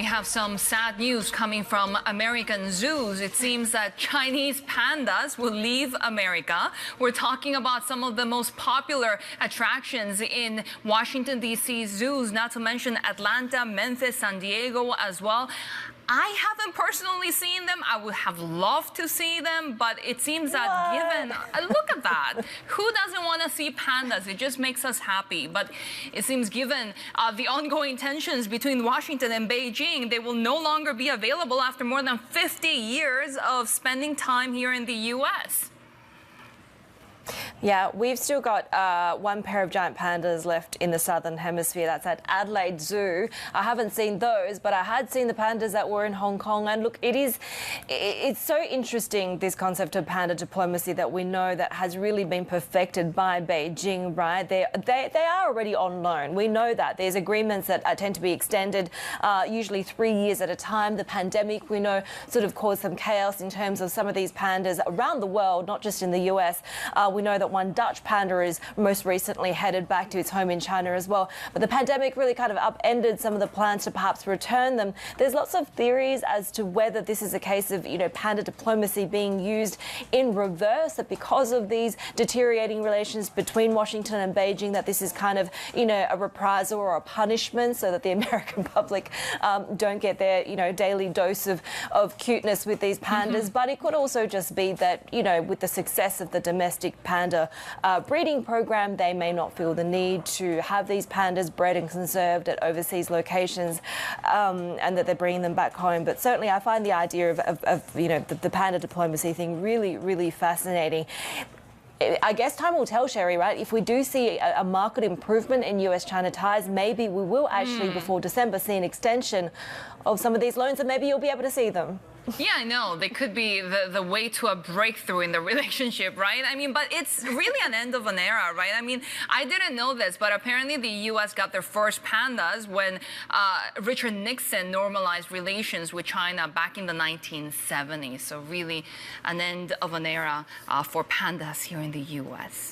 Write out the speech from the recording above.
we have some sad news coming from American zoos. It seems that Chinese pandas will leave America. We're talking about some of the most popular attractions in Washington, D.C. zoos, not to mention Atlanta, Memphis, San Diego as well. I haven't personally seen them. I would have loved to see them, but it seems that given... look at that. Who doesn't want to see pandas? It just makes us happy. But it seems given the ongoing tensions between Washington and Beijing, they will no longer be available after more than 50 years of spending time here in the U.S. Yeah, we've still got one pair of giant pandas left in the southern hemisphere. That's at Adelaide Zoo. I haven't seen those, but I had seen the pandas that were in Hong Kong. And look, it's so interesting, this concept of panda diplomacy that we know that has really been perfected by Beijing, right? They are already on loan. We know that. There's agreements that tend to be extended, usually 3 years at a time. The pandemic, we know, sort of caused some chaos in terms of some of these pandas around the world, not just in the US. We know that one Dutch panda is most recently headed back to its home in China as well. But the pandemic really kind of upended some of the plans to perhaps return them. There's lots of theories as to whether this is a case of, panda diplomacy being used in reverse, that because of these deteriorating relations between Washington and Beijing, that this is kind of, a reprisal or a punishment so that the American public don't get their, daily dose of cuteness with these pandas. But it could also just be that, with the success of the domestic panda breeding program, they may not feel the need to have these pandas bred and conserved at overseas locations, and that they're bringing them back home. But certainly I find the idea of the panda diplomacy thing really, really fascinating. I guess time will tell, Shery, right? If we do see a market improvement in US-China ties, maybe we will actually, before December, see an extension of some of these loans, and maybe you'll be able to see them. Yeah, I know. They could be the way to a breakthrough in the relationship, right? I mean, but it's really an end of an era, right? I mean, I didn't know this, but apparently the U.S. got their first pandas when Richard Nixon normalized relations with China back in the 1970s. So really an end of an era for pandas here in the U.S.